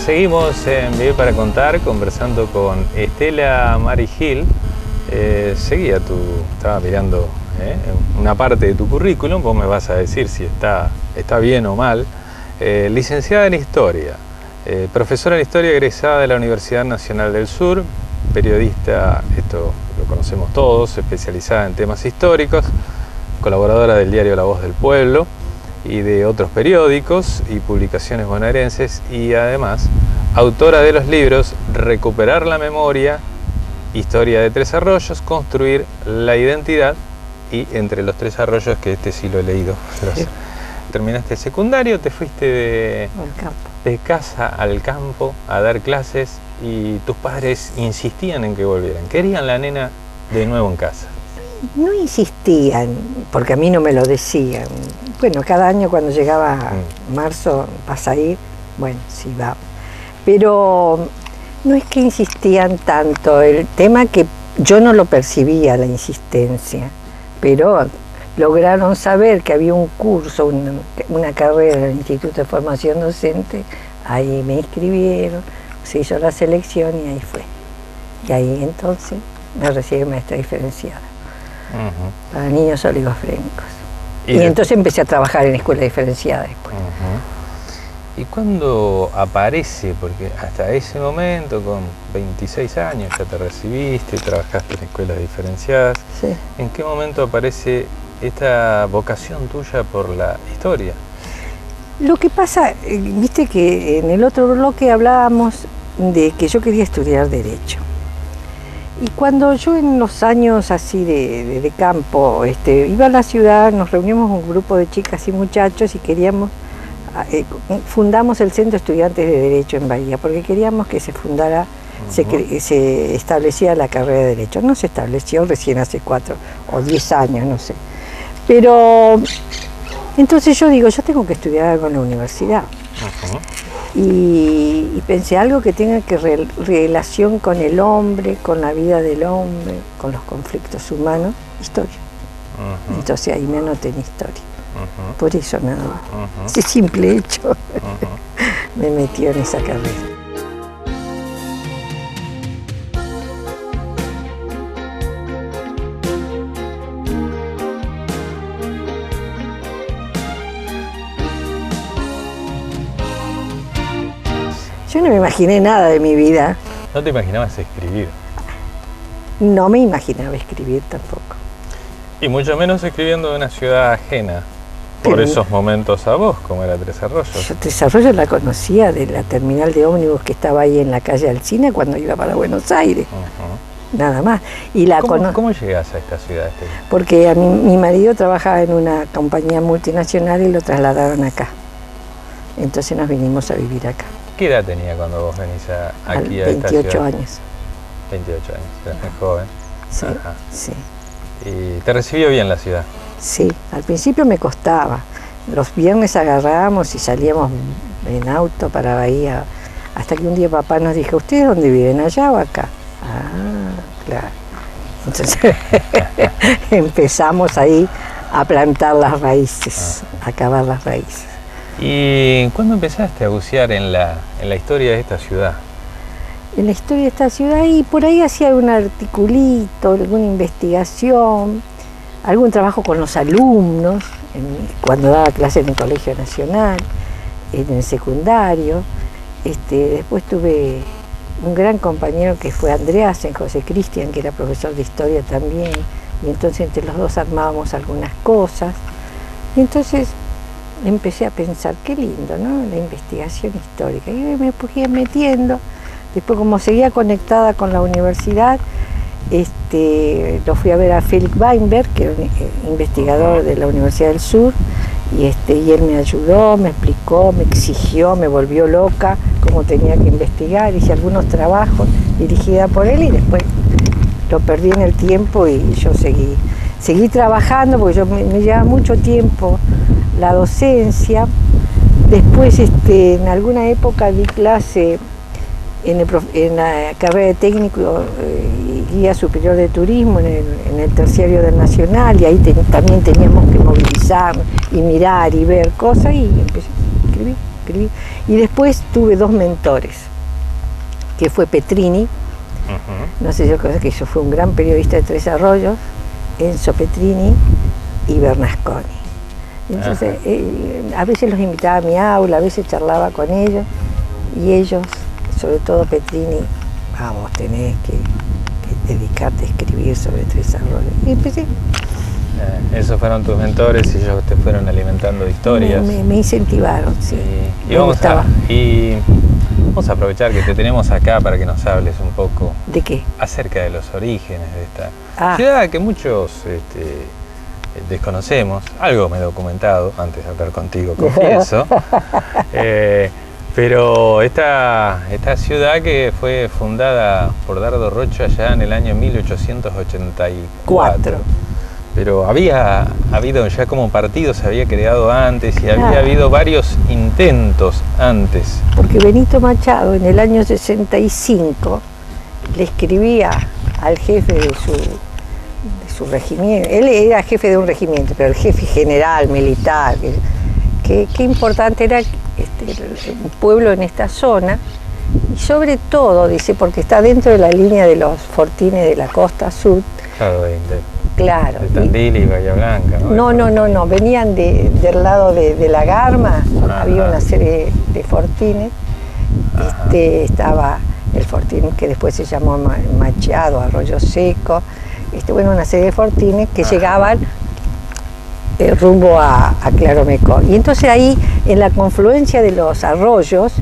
Seguimos en Vivir para Contar conversando con Estela Mari Gil. Estaba mirando una parte de tu currículum, vos me vas a decir si está bien o mal. Licenciada en Historia, profesora en Historia egresada de la Universidad Nacional del Sur, periodista, esto lo conocemos todos, especializada en temas históricos, colaboradora del diario La Voz del Pueblo y de otros periódicos y publicaciones bonaerenses, y además autora de los libros Recuperar la Memoria, Historia de Tres Arroyos, Construir la Identidad y Entre los Tres Arroyos, que este sí lo he leído. Sí. Terminaste el secundario, te fuiste de casa al campo a dar clases y tus padres insistían en que volvieran. Querían la nena de nuevo en casa. No insistían, porque a mí no me lo decían. Bueno, cada año cuando llegaba marzo, vas a ir, bueno, sí va. Pero no es que insistían tanto, el tema que yo no lo percibía, la insistencia, pero lograron saber que había un curso, una carrera en el Instituto de Formación Docente, ahí me inscribieron, se hizo la selección y ahí fue. Y ahí entonces me recibí maestra diferenciada. Para niños oligofrénicos. Y entonces empecé a trabajar en escuela diferenciada después. ¿Y cuándo aparece? Porque hasta ese momento, con 26 años, ya te recibiste, trabajaste en escuelas diferenciadas. Sí. ¿En qué momento aparece esta vocación tuya por la historia? Lo que pasa, viste que en el otro bloque hablábamos de que yo quería estudiar Derecho. Y cuando yo en los años así de campo iba a la ciudad, nos reunimos un grupo de chicas y muchachos y fundamos el Centro Estudiantes de Derecho en Bahía, porque queríamos que se fundara, se estableciera la carrera de Derecho. No se estableció recién hace 4 o 10 años, no sé. Pero entonces yo digo, yo tengo que estudiar algo en la universidad. Y pensé algo que tenga relación con el hombre, con la vida del hombre, con los conflictos humanos, historia. Entonces ahí me anoté en historia. Por eso nada más. Ese simple hecho me metió en esa carrera. Yo no me imaginé nada de mi vida. ¿No te imaginabas escribir? No me imaginaba escribir tampoco. Y mucho menos escribiendo de una ciudad ajena, por esos momentos a vos, como era Tres Arroyos. Yo Tres Arroyos la conocía de la terminal de ómnibus que estaba ahí en la calle Alsina cuando iba para Buenos Aires. Nada más. Y ¿Cómo llegás a esta ciudad? Porque mi marido trabajaba en una compañía multinacional y lo trasladaron acá. Entonces nos vinimos a vivir acá. ¿Qué edad tenía cuando vos venís aquí a esta ciudad? 28 años. 28 años, eras muy joven. Sí, sí. ¿Y te recibió bien la ciudad? Sí, al principio me costaba. Los viernes agarrábamos y salíamos en auto para Bahía, hasta que un día papá nos dijo, ¿ustedes dónde viven, allá o acá? Ah, claro. Entonces empezamos ahí a plantar las raíces, a cavar las raíces. ¿Y cuándo empezaste a bucear en la historia de esta ciudad? En la historia de esta ciudad, y por ahí hacía algún articulito, alguna investigación, algún trabajo con los alumnos, cuando daba clase en el Colegio Nacional, en el secundario. Después tuve un gran compañero que fue Andreasen, José Cristian, que era profesor de historia también, y entonces entre los dos armábamos algunas cosas. Y entonces empecé a pensar, qué lindo, ¿no? La investigación histórica. Y me fui metiendo. Después, como seguía conectada con la universidad, lo fui a ver a Felix Weinberg, que era un investigador de la Universidad del Sur, y él me ayudó, me explicó, me exigió, me volvió loca, cómo tenía que investigar. Hice algunos trabajos dirigida por él y después lo perdí en el tiempo y yo seguí trabajando porque me llevaba mucho tiempo la docencia. Después, en alguna época di clase en la carrera de técnico y guía superior de turismo en el terciario del Nacional, y ahí también teníamos que movilizar y mirar y ver cosas, y empecé a escribir. escribir. Y después tuve dos mentores, que fue Petrini, no sé si yo cosa que eso fue un gran periodista de Tres Arroyos, Enzo Petrini y Bernasconi. Entonces, a veces los invitaba a mi aula, a veces charlaba con ellos, y ellos, sobre todo Petrini, vamos, tenés que dedicarte a escribir sobre Tres Arroyos. Y empecé. Esos fueron tus mentores y ellos te fueron alimentando de historias. Me incentivaron, sí. Y vamos a aprovechar que te tenemos acá para que nos hables un poco. ¿De qué? Acerca de los orígenes de esta ciudad que muchos desconocemos. Algo me he documentado antes de hablar contigo, confieso. Pero esta ciudad que fue fundada por Dardo Rocha allá en el año 1884. Pero había habido ya como partido, se había creado antes y había habido varios intentos antes. Porque Benito Machado en el año 65 le escribía al jefe de su regimiento, él era jefe de un regimiento, pero el jefe general, militar, que importante era un pueblo en esta zona, y sobre todo, dice, porque está dentro de la línea de los fortines de la costa sur. Claro, de Tandil y Bahía Blanca, ¿no? No, venían del lado de la Garma, había una serie de fortines, estaba el fortín que después se llamó Machado, Arroyo Seco, una serie de fortines que llegaban rumbo a Claromecó. Y entonces ahí, en la confluencia de los arroyos,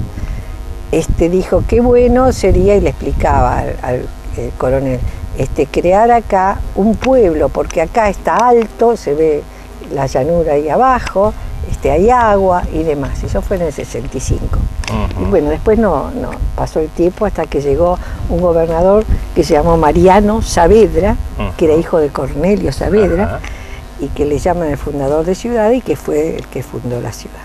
dijo qué bueno sería, y le explicaba al coronel, crear acá un pueblo, porque acá está alto, se ve la llanura ahí abajo, hay agua y demás. Eso fue en el 65. Y bueno, después no pasó el tiempo hasta que llegó un gobernador que se llamó Mariano Saavedra, que era hijo de Cornelio Saavedra, y que le llaman el fundador de ciudad, y que fue el que fundó la ciudad.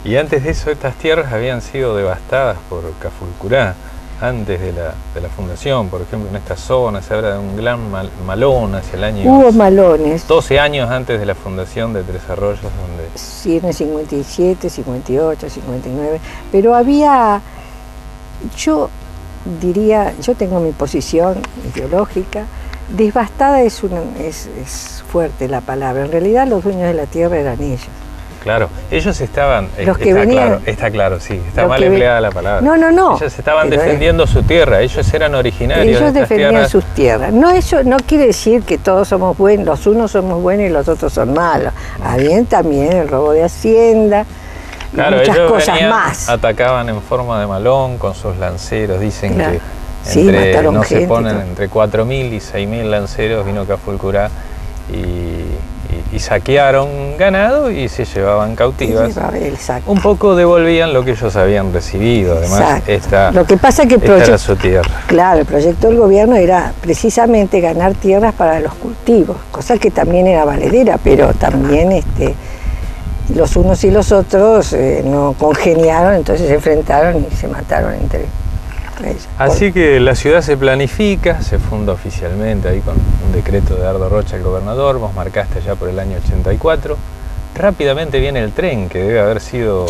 Y antes de eso, estas tierras habían sido devastadas por Cafulcurá. Antes de la fundación, por ejemplo, en esta zona se habla de un gran malón hacia el año... Hubo malones. 12 años antes de la fundación de Tres Arroyos, donde... Sí, en el 57, 58, 59, pero había... Yo diría, yo tengo mi posición ideológica, devastada es fuerte la palabra, en realidad los dueños de la tierra eran ellos. Claro, ellos estaban, está claro, sí, está mal empleada la palabra. No. Ellos estaban defendiendo su tierra, ellos eran originarios. Ellos defendían sus tierras. No, eso no quiere decir que todos somos buenos, los unos somos buenos y los otros son malos. Había también el robo de hacienda, claro, muchas ellos cosas venían, más. Atacaban en forma de malón con sus lanceros, dicen que mataron gente, se ponen entre 4.000 y 6.000 lanceros, vino Cafulcurá y saquearon ganado y se llevaban cautivas. Un poco devolvían lo que ellos habían recibido. Además, lo que pasa es que era su tierra. Claro, el proyecto del gobierno era precisamente ganar tierras para los cultivos, cosa que también era valedera, pero también los unos y los otros no congeniaron, entonces se enfrentaron y se mataron entre ellos. Así que la ciudad se planifica, se funda oficialmente ahí con un decreto de Dardo Rocha, el gobernador. Vos marcaste allá por el año 84. Rápidamente viene el tren, que debe haber sido...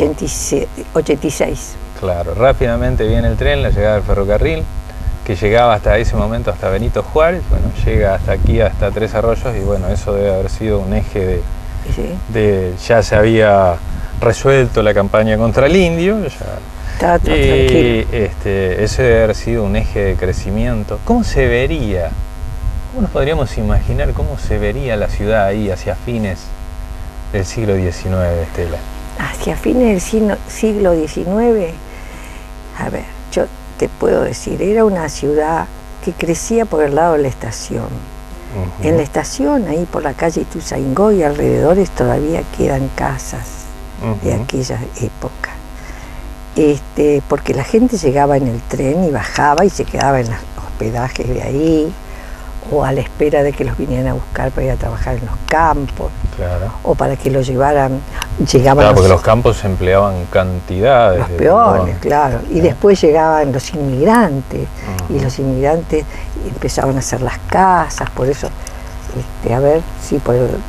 86. Claro, rápidamente viene el tren, la llegada del ferrocarril, que llegaba hasta ese momento hasta Benito Juárez, bueno, llega hasta aquí, hasta Tres Arroyos, y bueno, eso debe haber sido un eje ya se había resuelto la campaña contra el indio, y ese debe haber sido un eje de crecimiento. ¿Cómo se vería? ¿Cómo nos podríamos imaginar cómo se vería la ciudad ahí hacia fines del siglo XIX, Estela? Hacia fines del siglo XIX, a ver, yo te puedo decir, era una ciudad que crecía por el lado de la estación. En la estación, ahí por la calle Ituzaingó y alrededores, todavía quedan casas de aquella época. Porque la gente llegaba en el tren y bajaba y se quedaba en los hospedajes de ahí, o a la espera de que los vinieran a buscar para ir a trabajar en los campos, o para que los llevaran, porque los campos se empleaban cantidades. Los peones, y después llegaban los inmigrantes, y los inmigrantes empezaban a hacer las casas, por eso,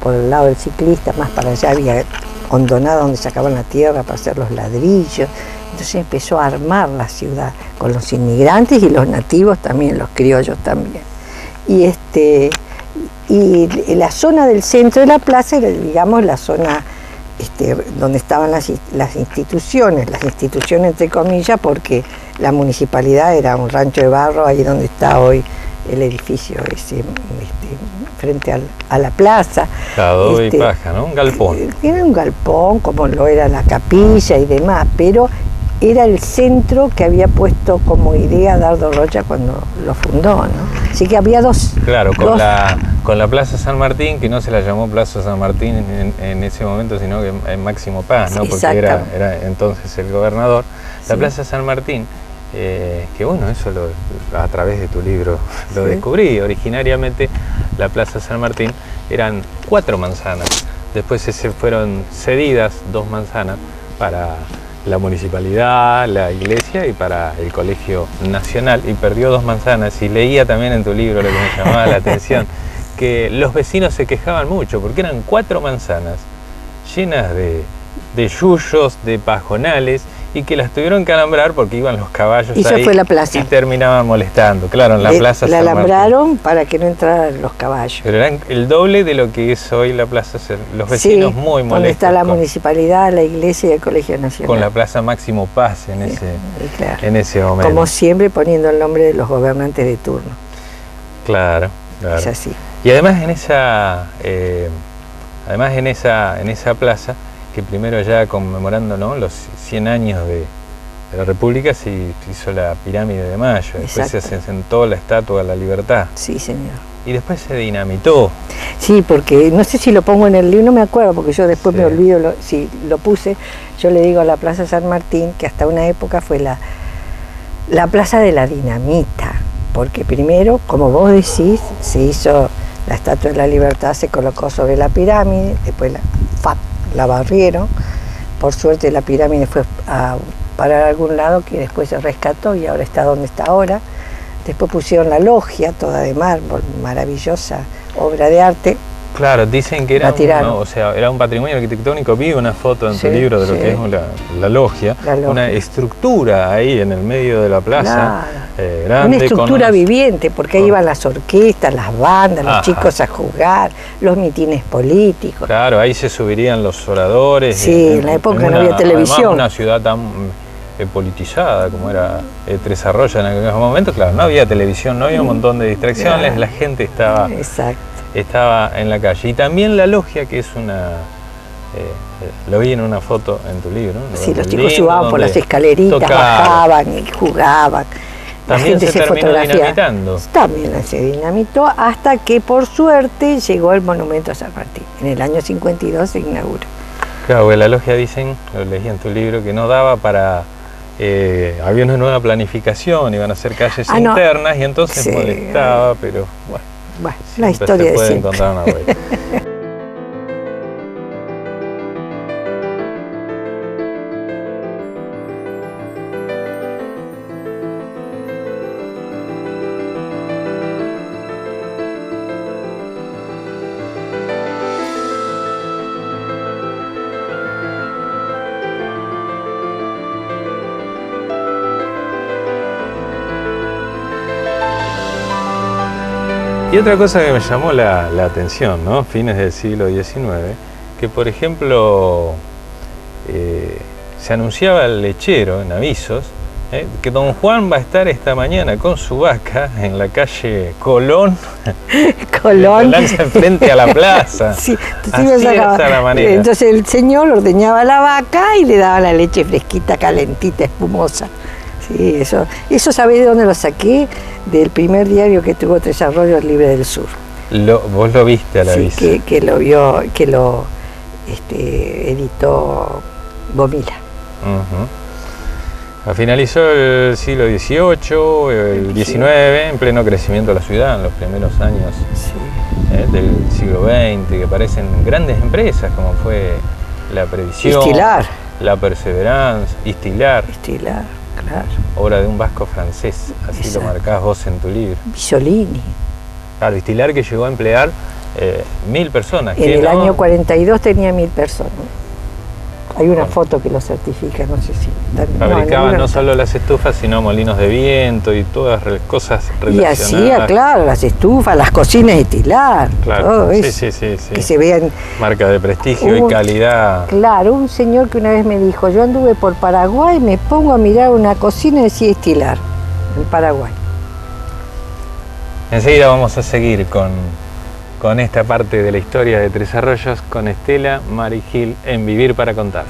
por el lado del ciclista, más para allá había hondonada donde sacaban la tierra para hacer los ladrillos. Entonces empezó a armar la ciudad con los inmigrantes y los nativos también, los criollos también. Y la zona del centro de la plaza era, digamos, la zona donde estaban las instituciones entre comillas, porque la municipalidad era un rancho de barro, ahí donde está hoy el edificio ese, frente a la plaza. Adobe y paja, ¿no? Un galpón. Era un galpón, como lo era la capilla y demás, pero era el centro que había puesto como idea Dardo Rocha cuando lo fundó, ¿no? Así que había dos... Claro, con la Plaza San Martín, que no se la llamó Plaza San Martín en ese momento, sino que Máximo Paz, ¿no? Porque era entonces el gobernador. La Plaza San Martín, que bueno, eso a través de tu libro lo descubrí. Originariamente la Plaza San Martín eran 4 manzanas, después se fueron cedidas 2 manzanas para la municipalidad, la iglesia y para el Colegio Nacional, y perdió 2 manzanas. Y leía también en tu libro lo que me llamaba la atención, que los vecinos se quejaban mucho porque eran 4 manzanas llenas de yuyos, de pajonales, y que las tuvieron que alambrar porque iban los caballos y ahí fue la plaza. Y terminaban molestando. Claro, en la plaza la alambraron para que no entraran los caballos. Pero eran el doble de lo que es hoy la plaza. Los vecinos muy molestos. Donde está la municipalidad, la iglesia y el Colegio Nacional. Con la Plaza Máximo Paz en ese momento. Como siempre, poniendo el nombre de los gobernantes de turno. Claro. Es así. Y además en esa plaza, que primero ya conmemorando, ¿no?, los 100 años de la República, se hizo la pirámide de Mayo. Después se asentó la Estatua de la Libertad. Sí, señor. Y después se dinamitó. Sí, porque no sé si lo pongo en el libro, no me acuerdo, porque yo después me olvido si lo puse. Yo le digo a la Plaza San Martín, que hasta una época fue la Plaza de la Dinamita, porque primero, como vos decís, se hizo la Estatua de la Libertad, se colocó sobre la pirámide, después la barrieron. Por suerte la pirámide fue a parar a algún lado, que después se rescató y ahora está donde está ahora. Después pusieron la logia, toda de mármol, maravillosa obra de arte. Claro, dicen que era un patrimonio arquitectónico. Vi una foto en tu libro de lo que es la logia, una estructura ahí en el medio de la plaza, grande. Una estructura viviente, porque ahí iban las orquestas, las bandas, los chicos a jugar, los mitines políticos. Claro, ahí se subirían los oradores. Sí, en la época no había televisión. Además, una ciudad tan politizada como era Tres Arroyos en aquel momento, claro, no había televisión, no había un montón de distracciones, la gente estaba en la calle. Y también la logia, que es lo vi en una foto en tu libro, ¿no? Sí, los chicos subaban por las escaleritas, bajaban y jugaban. También se terminó dinamitando. También se dinamitó hasta que por suerte llegó el monumento a San Martín. En el año 52 se inauguró. Claro, porque la logia, dicen, lo leí en tu libro, que no daba para... había una nueva planificación, iban a hacer calles internas, y entonces molestaba, pero bueno, la historia se puede de siempre. encontrar una vuelta. Y otra cosa que me llamó la atención, ¿no?, fines del siglo XIX, que por ejemplo se anunciaba el lechero en avisos, que don Juan va a estar esta mañana con su vaca en la calle Colón, frente a la plaza. Sí, así era la manera. Entonces el señor ordeñaba la vaca y le daba la leche fresquita, calentita, espumosa. Sí, eso ¿sabés de dónde lo saqué? Del primer diario que tuvo Tres Arroyos, Libre del Sur. Vos lo viste al aviso. Sí, que lo editó Gomila. Finalizó el siglo XVIII, el XIX, en pleno crecimiento de la ciudad, en los primeros años del siglo XX, que aparecen grandes empresas como fue La Previsión, La Perseverancia, Istilar, claro. Obra de un vasco francés, así lo marcás vos en tu libro. Bisolini. Claro, Istilar, que llegó a emplear 1000 personas. En el año 42 tenía 1000 personas. Hay una foto que lo certifica, no sé si... Fabricaban no solo las estufas, sino molinos de viento y todas cosas relacionadas. Y hacía, claro, las estufas, las cocinas de telar, claro, todo sí, eso, sí. que se vean... Marca de prestigio y calidad. Claro, un señor que una vez me dijo, yo anduve por Paraguay, me pongo a mirar una cocina y decía estilar, en Paraguay. Enseguida vamos a seguir con esta parte de la historia de Tres Arroyos con Estela Marigil en Vivir para Contar.